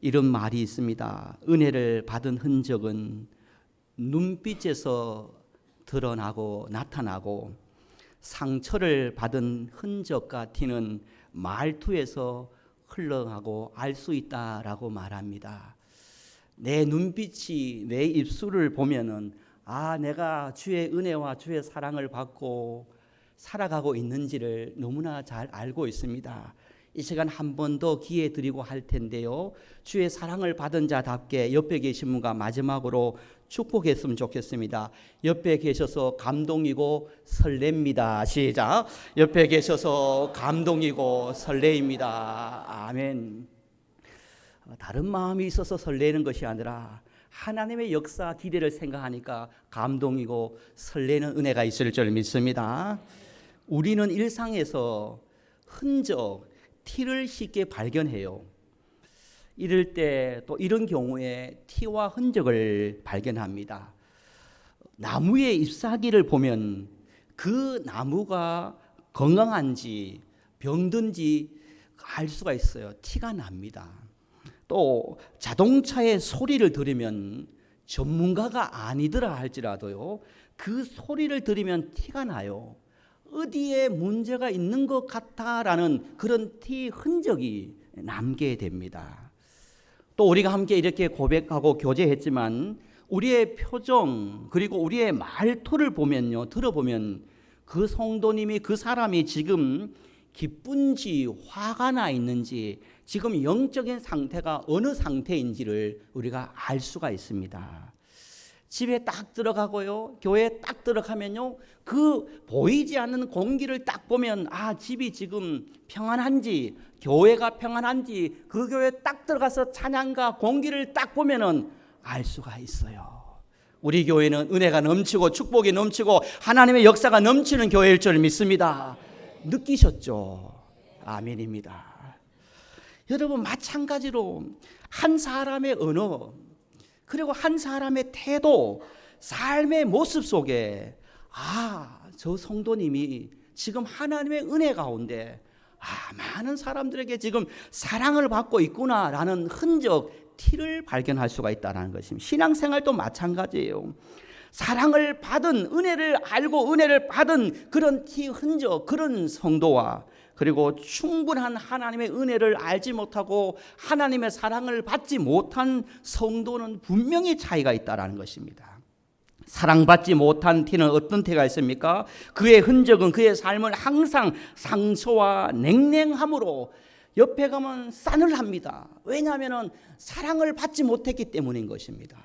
이런 말이 있습니다. 은혜를 받은 흔적은 눈빛에서 드러나고 나타나고 상처를 받은 흔적과 티는 말투에서 흘러가고 알 수 있다라고 말합니다. 내 눈빛이 내 입술을 보면은 내가 주의 은혜와 주의 사랑을 받고 살아가고 있는지를 너무나 잘 알고 있습니다. 이 시간 한 번 더 기회 드리고 할 텐데요. 주의 사랑을 받은 자답게 옆에 계신 분과 마지막으로 축복했으면 좋겠습니다. 옆에 계셔서 감동이고 설렙니다. 시작. 옆에 계셔서 감동이고 설레입니다. 아멘. 다른 마음이 있어서 설레는 것이 아니라 하나님의 역사 기대를 생각하니까 감동이고 설레는 은혜가 있을 줄 믿습니다. 우리는 일상에서 흔적, 티를 쉽게 발견해요. 이럴 때 또 이런 경우에 티와 흔적을 발견합니다. 나무의 잎사귀를 보면 그 나무가 건강한지 병든지 알 수가 있어요. 티가 납니다. 또 자동차의 소리를 들으면 전문가가 아니더라 할지라도요, 그 소리를 들으면 티가 나요. 어디에 문제가 있는 것 같다라는 그런 티 흔적이 남게 됩니다. 또 우리가 함께 이렇게 고백하고 교제했지만 우리의 표정 그리고 우리의 말투를 보면요, 들어보면 그 성도님이, 그 사람이 지금 기쁜지 화가 나 있는지, 지금 영적인 상태가 어느 상태인지를 우리가 알 수가 있습니다. 집에 딱 들어가고요, 교회에 딱 들어가면요, 그 보이지 않는 공기를 딱 보면 집이 지금 평안한지, 교회가 평안한지, 그 교회에 딱 들어가서 찬양과 공기를 딱 보면은 알 수가 있어요. 우리 교회는 은혜가 넘치고 축복이 넘치고 하나님의 역사가 넘치는 교회일 줄 믿습니다. 느끼셨죠? 아멘입니다. 여러분, 마찬가지로 한 사람의 언어 그리고 한 사람의 태도, 삶의 모습 속에 저 성도님이 지금 하나님의 은혜 가운데 많은 사람들에게 지금 사랑을 받고 있구나라는 흔적, 티를 발견할 수가 있다는 것입니다. 신앙생활도 마찬가지예요. 사랑을 받은, 은혜를 알고 은혜를 받은 그런 티, 흔적, 그런 성도와 그리고 충분한 하나님의 은혜를 알지 못하고 하나님의 사랑을 받지 못한 성도는 분명히 차이가 있다는 것입니다. 사랑받지 못한 티는 어떤 티가 있습니까? 그의 흔적은, 그의 삶은 항상 상처와 냉랭함으로 옆에 가면 싸늘합니다. 왜냐하면 사랑을 받지 못했기 때문인 것입니다.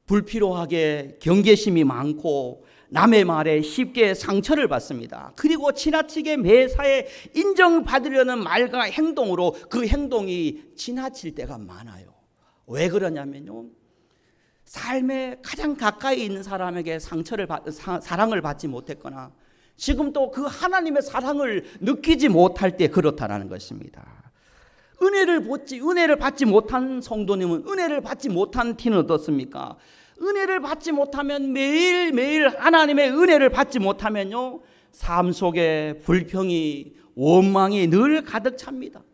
불필요하게 경계심이 많고 남의 말에 쉽게 상처를 받습니다. 그리고 지나치게 매사에 인정받으려는 말과 행동으로 그 행동이 지나칠 때가 많아요. 왜 그러냐면요, 삶에 가장 가까이 있는 사람에게 사랑을 받지 못했거나 지금 또 그 하나님의 사랑을 느끼지 못할 때 그렇다는 것입니다. 은혜를 받지 못한 성도님은, 은혜를 받지 못한 티는 어떻습니까? 은혜를 받지 못하면, 매일매일 하나님의 은혜를 받지 못하면요, 삶 속에 불평이, 원망이 늘 가득 찹니다.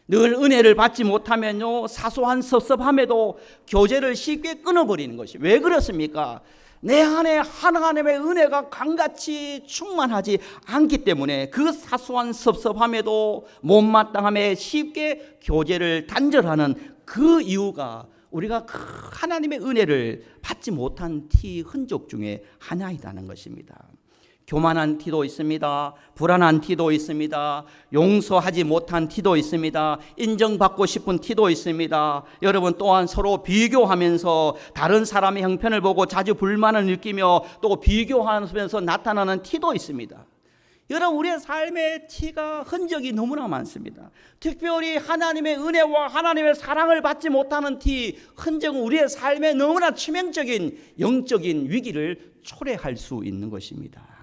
늘 은혜를 받지 못하면요, 사소한 섭섭함에도 교제를 쉽게 끊어버리는 것이. 왜 그렇습니까? 내 안에 하나님의 은혜가 강같이 충만하지 않기 때문에 그 사소한 섭섭함에도 못마땅함에 쉽게 교제를 단절하는 그 이유가 우리가 그 하나님의 은혜를 받지 못한 티, 흔적 중에 하나이라는 것입니다. 교만한 티도 있습니다. 불안한 티도 있습니다. 용서하지 못한 티도 있습니다. 인정받고 싶은 티도 있습니다. 여러분, 또한 서로 비교하면서 다른 사람의 형편을 보고 자주 불만을 느끼며 또 비교하면서 나타나는 티도 있습니다. 여러분, 우리의 삶의 티가, 흔적이 너무나 많습니다. 특별히 하나님의 은혜와 하나님의 사랑을 받지 못하는 티, 흔적은 우리의 삶에 너무나 치명적인 영적인 위기를 초래할 수 있는 것입니다.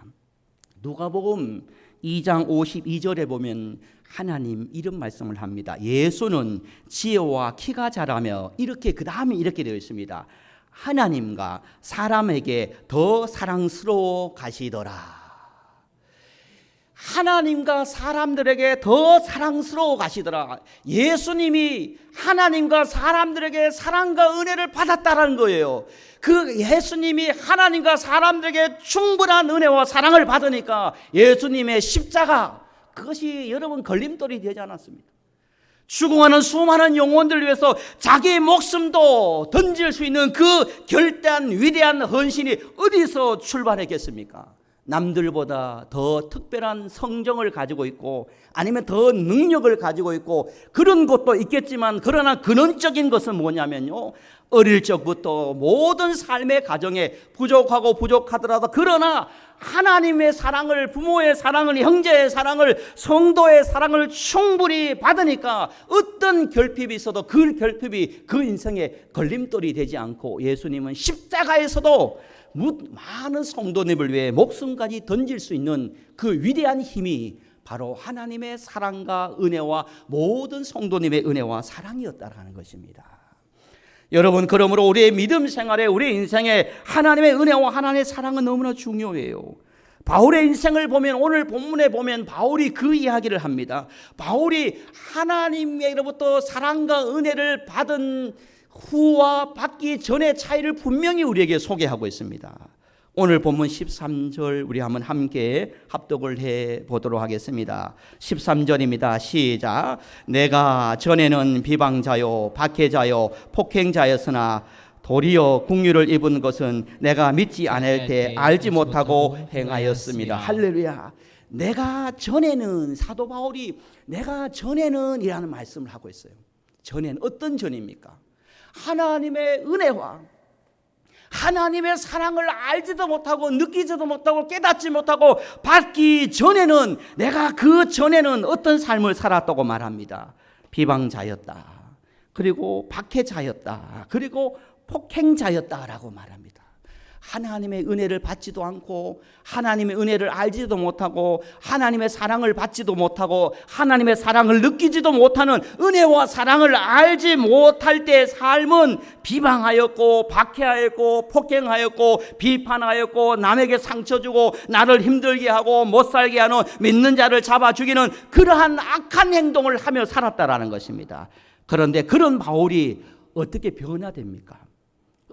누가복음 2장 52절에 보면 하나님 이런 말씀을 합니다. 예수는 지혜와 키가 자라며, 이렇게 그 다음에 이렇게 되어 있습니다. 하나님과 사람에게 더 사랑스러워 가시더라. 하나님과 사람들에게 더 사랑스러워 가시더라. 예수님이 하나님과 사람들에게 사랑과 은혜를 받았다라는 거예요. 그 예수님이 하나님과 사람들에게 충분한 은혜와 사랑을 받으니까 예수님의 십자가, 그것이 여러분 걸림돌이 되지 않았습니다. 죽어가는 수많은 영혼들을 위해서 자기의 목숨도 던질 수 있는 그 결대한 위대한 헌신이 어디서 출발했겠습니까? 남들보다 더 특별한 성정을 가지고 있고 아니면 더 능력을 가지고 있고 그런 것도 있겠지만, 그러나 근원적인 것은 뭐냐면요, 어릴 적부터 모든 삶의 가정에 부족하고 부족하더라도 그러나 하나님의 사랑을, 부모의 사랑을, 형제의 사랑을, 성도의 사랑을 충분히 받으니까 어떤 결핍이 있어도 그 결핍이 그 인생의 걸림돌이 되지 않고, 예수님은 십자가에서도 많은 성도님을 위해 목숨까지 던질 수 있는 그 위대한 힘이 바로 하나님의 사랑과 은혜와 모든 성도님의 은혜와 사랑이었다라는 것입니다. 여러분, 그러므로 우리의 믿음 생활에, 우리의 인생에 하나님의 은혜와 하나님의 사랑은 너무나 중요해요. 바울의 인생을 보면, 오늘 본문에 보면 바울이 그 이야기를 합니다. 바울이 하나님으로부터 사랑과 은혜를 받은 후와 받기 전의 차이를 분명히 우리에게 소개하고 있습니다. 오늘 본문 13절 우리 한번 함께 합독을 해 보도록 하겠습니다. 13절입니다. 시작. 내가 전에는 비방자요 박해자요 폭행자였으나 도리어 긍휼을 입은 것은 내가 믿지 않을 때 알지 못하고 행하였습니다. 할렐루야. 내가 전에는, 사도 바울이 내가 전에는 이라는 말씀을 하고 있어요. 전에는 어떤 전입니까? 하나님의 은혜와 하나님의 사랑을 알지도 못하고 느끼지도 못하고 깨닫지 못하고 받기 전에는, 내가 그 전에는 어떤 삶을 살았다고 말합니다. 비방자였다, 그리고 박해자였다, 그리고 폭행자였다라고 말합니다. 하나님의 은혜를 받지도 않고 하나님의 은혜를 알지도 못하고 하나님의 사랑을 받지도 못하고 하나님의 사랑을 느끼지도 못하는, 은혜와 사랑을 알지 못할 때의 삶은 비방하였고 박해하였고 폭행하였고 비판하였고 남에게 상처 주고 나를 힘들게 하고 못 살게 하는, 믿는 자를 잡아 죽이는 그러한 악한 행동을 하며 살았다라는 것입니다. 그런데 그런 바울이 어떻게 변화됩니까?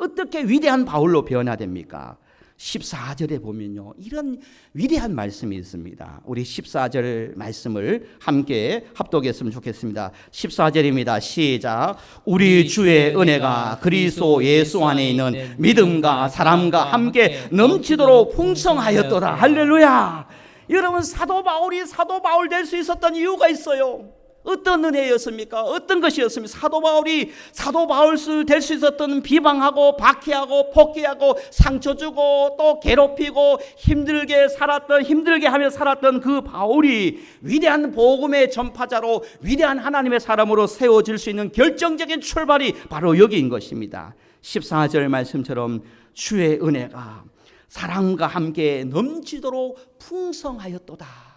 어떻게 위대한 바울로 변화됩니까? 14절에 보면요, 이런 위대한 말씀이 있습니다. 우리 14절 말씀을 함께 합독했으면 좋겠습니다. 14절입니다. 시작. 우리 주의 은혜가 그리스도 예수 안에 있는 믿음과 사랑과 함께 넘치도록 풍성하였도다. 할렐루야. 여러분, 사도 바울이 사도 바울 될 수 있었던 이유가 있어요. 어떤 은혜였습니까? 어떤 것이었습니까? 사도 바울이 사도 바울 될 수 있었던, 비방하고 박해하고 폭행하고 상처 주고 또 괴롭히고 힘들게 하며 살았던 그 바울이 위대한 복음의 전파자로, 위대한 하나님의 사람으로 세워질 수 있는 결정적인 출발이 바로 여기인 것입니다. 14절 말씀처럼 주의 은혜가 사랑과 함께 넘치도록 풍성하였도다.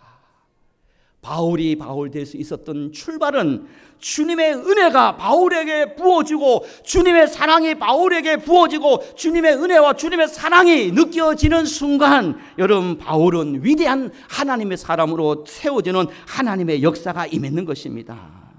바울이 바울 될 수 있었던 출발은 주님의 은혜가 바울에게 부어지고 주님의 사랑이 바울에게 부어지고 주님의 은혜와 주님의 사랑이 느껴지는 순간, 여러분, 바울은 위대한 하나님의 사람으로 세워지는 하나님의 역사가 임했는 것입니다.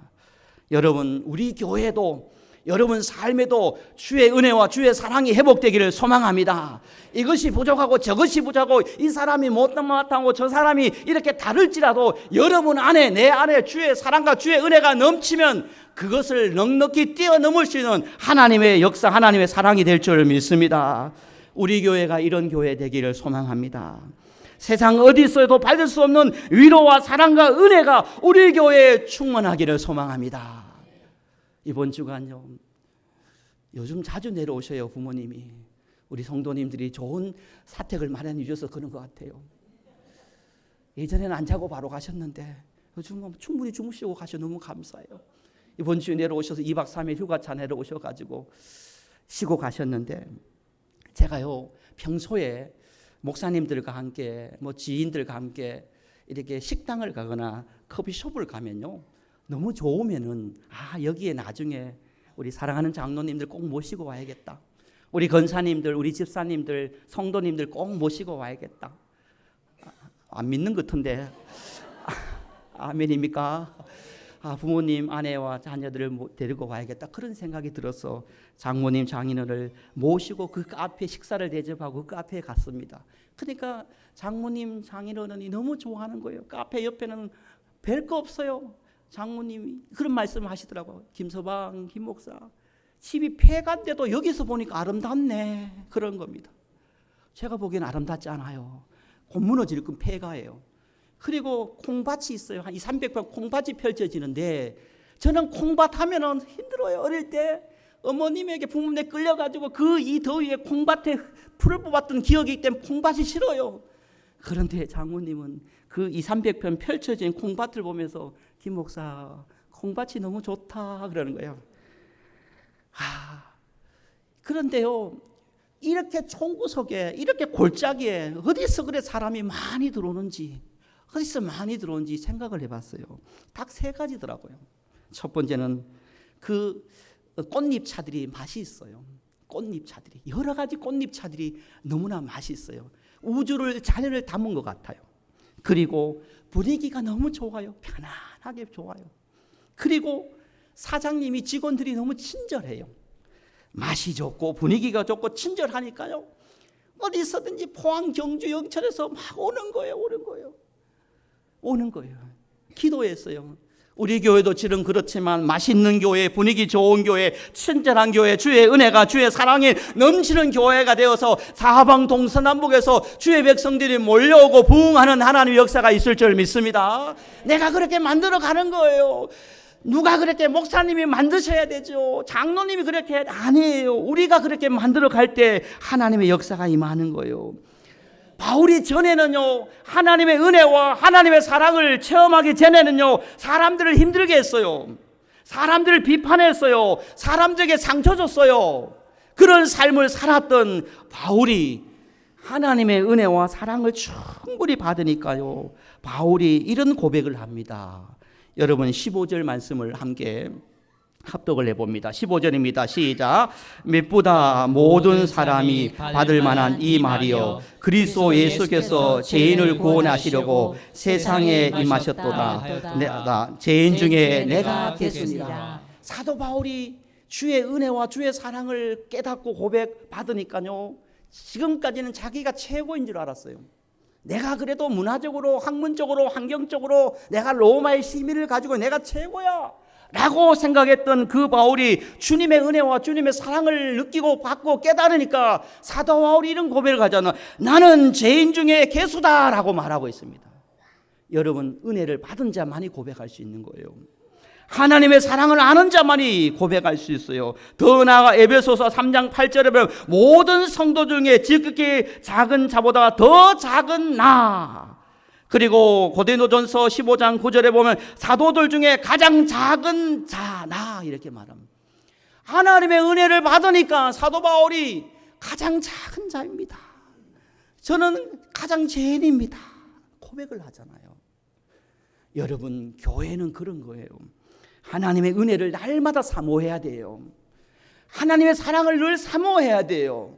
여러분, 우리 교회도, 여러분 삶에도 주의 은혜와 주의 사랑이 회복되기를 소망합니다. 이것이 부족하고 저것이 부족하고 이 사람이 못하고 저 사람이 이렇게 다를지라도 여러분 안에, 내 안에 주의 사랑과 주의 은혜가 넘치면 그것을 넉넉히 뛰어넘을 수 있는 하나님의 역사, 하나님의 사랑이 될 줄 믿습니다. 우리 교회가 이런 교회 되기를 소망합니다. 세상 어디서도 받을 수 없는 위로와 사랑과 은혜가 우리 교회에 충만하기를 소망합니다. 이번 주간요, 요즘 자주 내려오셔요. 부모님이, 우리 성도님들이 좋은 사택을 마련해 주셔서 그런 것 같아요. 예전에는 안 자고 바로 가셨는데 요즘은 충분히 주무시고 가셔서 너무 감사해요. 이번 주에 내려오셔서 2박 3일 휴가차 내려오셔가지고 쉬고 가셨는데, 제가요 평소에 목사님들과 함께 지인들과 함께 이렇게 식당을 가거나 커피숍을 가면요, 너무 좋으면은 여기에 나중에 우리 사랑하는 장로님들 꼭 모시고 와야겠다, 우리 권사님들, 우리 집사님들, 성도님들 꼭 모시고 와야겠다, 안 믿는 것 같은데. 아멘입니까? 부모님, 아내와 자녀들을 데리고 와야겠다 그런 생각이 들어서 장모님, 장인어른을 모시고 그 카페 식사를 대접하고 그 카페에 갔습니다. 그러니까 장모님, 장인어른이 너무 좋아하는 거예요. 카페 옆에는 별 거 없어요. 장모님이 그런 말씀을 하시더라고요. 김서방, 김 목사, 집이 폐가인데도 여기서 보니까 아름답네, 그런 겁니다. 제가 보기엔 아름답지 않아요. 곧 무너질 건 폐가예요. 그리고 콩밭이 있어요. 한 200~300평 콩밭이 펼쳐지는데 저는 콩밭 하면은 힘들어요. 어릴 때 어머님에게 부모님에 끌려가지고 그 이 더위에 콩밭에 풀을 뽑았던 기억이 있기 때문에 콩밭이 싫어요. 그런데 장모님은 그 200~300평 펼쳐진 콩밭을 보면서 김 목사, 콩밭이 너무 좋다 그러는 거예요. 그런데요, 이렇게 총구석에 이렇게 골짜기에 어디서 그래 사람이 많이 들어오는지 생각을 해봤어요. 딱 3가지더라고요. 첫 번째는 그 꽃잎차들이 맛이 있어요. 꽃잎차들이 여러 가지 꽃잎차들이 너무나 맛이 있어요. 우주를 자연을 담은 것 같아요. 그리고 분위기가 너무 좋아요. 편안하게 좋아요. 그리고 사장님이 직원들이 너무 친절해요. 맛이 좋고 분위기가 좋고 친절하니까요, 어디서든지 포항, 경주, 영천에서 막 오는 거예요. 기도했어요. 우리 교회도 지금 그렇지만 맛있는 교회, 분위기 좋은 교회, 친절한 교회, 주의 은혜가, 주의 사랑이 넘치는 교회가 되어서 사방 동서남북에서 주의 백성들이 몰려오고 부흥하는 하나님의 역사가 있을 줄 믿습니다. 내가 그렇게 만들어 가는 거예요. 누가 그렇게, 목사님이 만드셔야 되죠. 장로님이 그렇게 아니에요. 우리가 그렇게 만들어 갈 때 하나님의 역사가 임하는 거예요. 바울이 전에는요, 하나님의 은혜와 하나님의 사랑을 체험하기 전에는요, 사람들을 힘들게 했어요. 사람들을 비판했어요. 사람들에게 상처 줬어요. 그런 삶을 살았던 바울이 하나님의 은혜와 사랑을 충분히 받으니까요, 바울이 이런 고백을 합니다. 여러분 15절 말씀을 함께 합독을 해봅니다. 15절입니다. 시작. 밋보다 모든 사람이 받을 만한 이 말이요, 그리스도 예수께서 죄인을 구원하시려고 세상에 임하셨도다. 내가 죄인 중에 내가 됐습니다. 사도 바울이 주의 은혜와 주의 사랑을 깨닫고 고백받으니까요, 지금까지는 자기가 최고인 줄 알았어요. 내가 그래도 문화적으로, 학문적으로, 환경적으로 내가 로마의 시민을 가지고 내가 최고야 라고 생각했던 그 바울이 주님의 은혜와 주님의 사랑을 느끼고 받고 깨달으니까 사도 바울이 이런 고백을 하잖아. 나는 죄인 중에 괴수다 라고 말하고 있습니다. 여러분, 은혜를 받은 자만이 고백할 수 있는 거예요. 하나님의 사랑을 아는 자만이 고백할 수 있어요. 더 나아가 에베소서 3장 8절에 보면 모든 성도 중에 지극히 작은 자보다 더 작은 나, 그리고 고린도전서 15장 9절에 보면 사도들 중에 가장 작은 자 나, 이렇게 말합니다. 하나님의 은혜를 받으니까 사도 바울이 가장 작은 자입니다. 저는 가장 죄인입니다 고백을 하잖아요. 여러분, 교회는 그런 거예요. 하나님의 은혜를 날마다 사모해야 돼요. 하나님의 사랑을 늘 사모해야 돼요.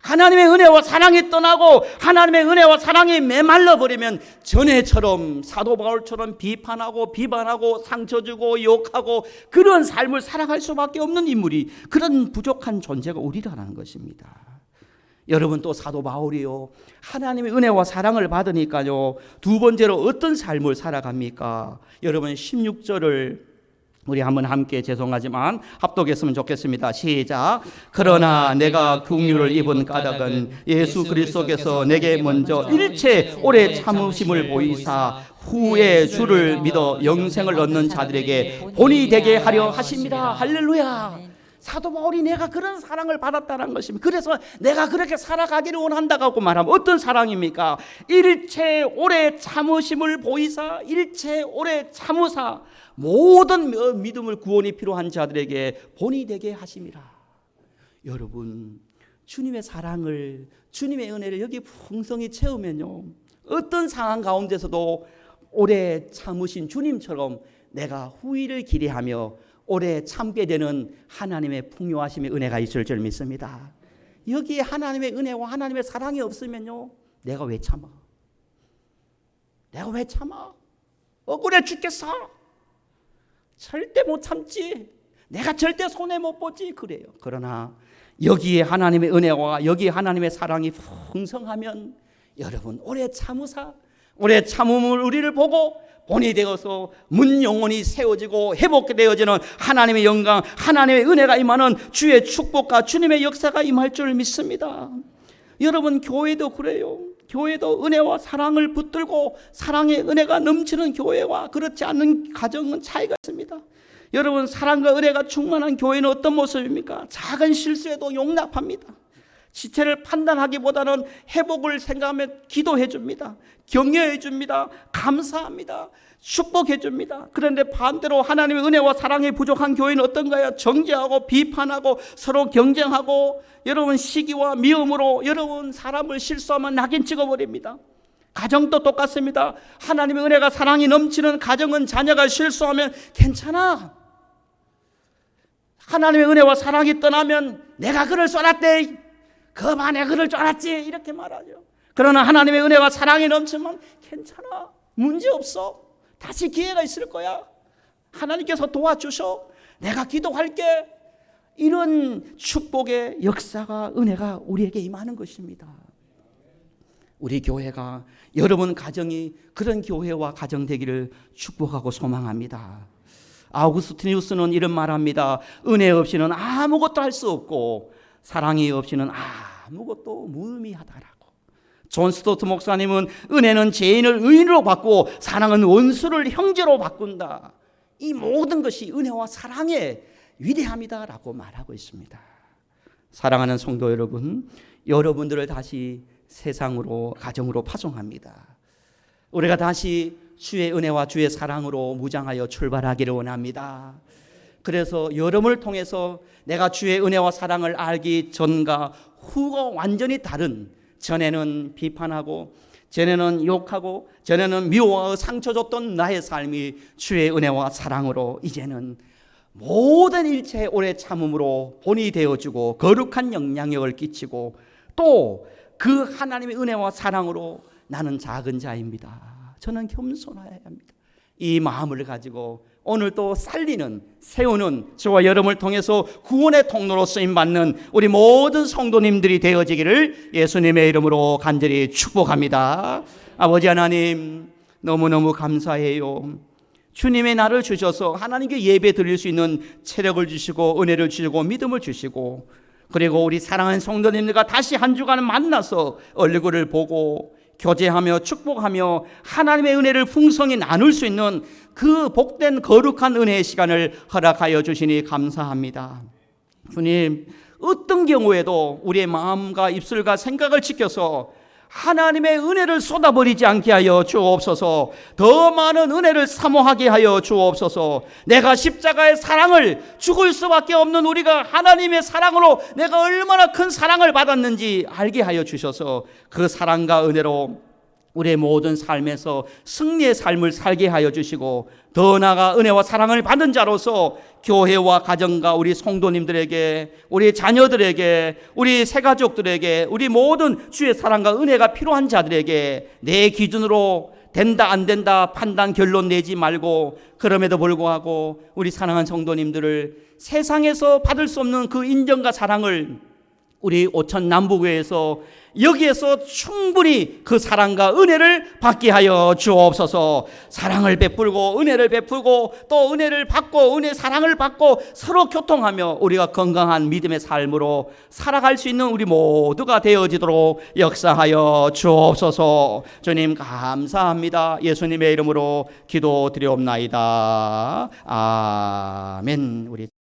하나님의 은혜와 사랑이 떠나고 하나님의 은혜와 사랑이 메말라 버리면 전에처럼 사도 바울처럼 비판하고 비반하고 상처 주고 욕하고 그런 삶을 살아갈 수밖에 없는 인물이, 그런 부족한 존재가 우리라는 것입니다. 여러분, 또 사도 바울이요, 하나님의 은혜와 사랑을 받으니까요, 두 번째로 어떤 삶을 살아갑니까? 여러분 16절을 우리 한번 함께, 죄송하지만 합독했으면 좋겠습니다. 시작. 그러나 내가 긍휼을 입은 까닭은 예수 그리스도께서 내게 먼저 일체 오래 참으심을 보이사 후에 주를 믿어 영생을 얻는 자들에게 본이 되게 하려 하십니다. 할렐루야. 사도 바울이 내가 그런 사랑을 받았다는 것입니다. 그래서 내가 그렇게 살아가기를 원한다고 말하면 어떤 사랑입니까? 일체 오래 참으심을 보이사, 일체 오래 참으사 모든 믿음을 구원이 필요한 자들에게 본이 되게 하심이라. 여러분, 주님의 사랑을, 주님의 은혜를 여기 풍성히 채우면요, 어떤 상황 가운데서도 오래 참으신 주님처럼 내가 후일을 기대하며 오래 참게 되는 하나님의 풍요하심의 은혜가 있을 줄 믿습니다. 여기에 하나님의 은혜와 하나님의 사랑이 없으면요, 내가 왜 참아? 내가 왜 참아? 억울해 죽겠어. 절대 못 참지. 내가 절대 손해 못 보지. 그래요. 그러나 여기에 하나님의 은혜와 여기에 하나님의 사랑이 풍성하면 여러분 오래 참으사, 오래 참음을 우리를 보고 본이 되어서 문 영혼이 세워지고 회복되어지는 하나님의 영광, 하나님의 은혜가 임하는 주의 축복과 주님의 역사가 임할 줄 믿습니다. 여러분 교회도 그래요. 교회도 은혜와 사랑을 붙들고 사랑의 은혜가 넘치는 교회와 그렇지 않는 가정은 차이가 있습니다. 여러분 사랑과 은혜가 충만한 교회는 어떤 모습입니까? 작은 실수에도 용납합니다. 지체를 판단하기보다는 회복을 생각하며 기도해 줍니다. 격려해 줍니다. 감사합니다. 축복해 줍니다. 그런데 반대로 하나님의 은혜와 사랑이 부족한 교회는 어떤가요? 정죄하고 비판하고 서로 경쟁하고 여러분 시기와 미움으로 여러분 사람을 실수하면 낙인 찍어버립니다. 가정도 똑같습니다. 하나님의 은혜가 사랑이 넘치는 가정은 자녀가 실수하면 괜찮아. 하나님의 은혜와 사랑이 떠나면 내가 그를 쏘았대. 그만해 그럴 줄 알았지. 이렇게 말하죠. 그러나 하나님의 은혜와 사랑이 넘치면 괜찮아. 문제없어. 다시 기회가 있을 거야. 하나님께서 도와주셔. 내가 기도할게. 이런 축복의 역사가 은혜가 우리에게 임하는 것입니다. 우리 교회가 여러분 가정이 그런 교회와 가정 되기를 축복하고 소망합니다. 아우구스티누스는 이런 말합니다. 은혜 없이는 아무것도 할 수 없고 사랑이 없이는 아무것도 무의미하다라고. 존 스토트 목사님은 은혜는 죄인을 의인으로 바꾸고 사랑은 원수를 형제로 바꾼다. 이 모든 것이 은혜와 사랑의 위대함이다라고 말하고 있습니다. 사랑하는 성도 여러분, 여러분들을 다시 세상으로 가정으로 파송합니다. 우리가 다시 주의 은혜와 주의 사랑으로 무장하여 출발하기를 원합니다. 그래서 여러분을 통해서 내가 주의 은혜와 사랑을 알기 전과 후가 완전히 다른, 전에는 비판하고 전에는 욕하고 전에는 미워하고 상처 줬던 나의 삶이 주의 은혜와 사랑으로 이제는 모든 일체의 오래 참음으로 본이 되어주고 거룩한 영향력을 끼치고 또 그 하나님의 은혜와 사랑으로 나는 작은 자입니다. 저는 겸손해야 합니다. 이 마음을 가지고 오늘 또 살리는, 세우는 저와 여러분을 통해서 구원의 통로로 쓰임받는 우리 모든 성도님들이 되어지기를 예수님의 이름으로 간절히 축복합니다. 아버지 하나님 너무너무 감사해요. 주님의 날을 주셔서 하나님께 예배 드릴 수 있는 체력을 주시고 은혜를 주시고 믿음을 주시고 그리고 우리 사랑하는 성도님들과 다시 한 주간 만나서 얼굴을 보고 교제하며 축복하며 하나님의 은혜를 풍성히 나눌 수 있는 그 복된 거룩한 은혜의 시간을 허락하여 주시니 감사합니다. 주님, 어떤 경우에도 우리의 마음과 입술과 생각을 지켜서 하나님의 은혜를 쏟아버리지 않게 하여 주옵소서. 더 많은 은혜를 사모하게 하여 주옵소서. 내가 십자가의 사랑을 죽을 수밖에 없는 우리가 하나님의 사랑으로 내가 얼마나 큰 사랑을 받았는지 알게 하여 주셔서 그 사랑과 은혜로 우리의 모든 삶에서 승리의 삶을 살게 하여 주시고 더 나아가 은혜와 사랑을 받은 자로서 교회와 가정과 우리 성도님들에게 우리 자녀들에게 우리 새가족들에게 우리 모든 주의 사랑과 은혜가 필요한 자들에게 내 기준으로 된다 안 된다 판단 결론 내지 말고 그럼에도 불구하고 우리 사랑하는 성도님들을 세상에서 받을 수 없는 그 인정과 사랑을 우리 오천 남부교회에서 여기에서 충분히 그 사랑과 은혜를 받게 하여 주옵소서. 사랑을 베풀고 은혜를 베풀고 또 은혜를 받고 은혜 사랑을 받고 서로 교통하며 우리가 건강한 믿음의 삶으로 살아갈 수 있는 우리 모두가 되어지도록 역사하여 주옵소서. 주님 감사합니다. 예수님의 이름으로 기도드리옵나이다. 아멘. 우리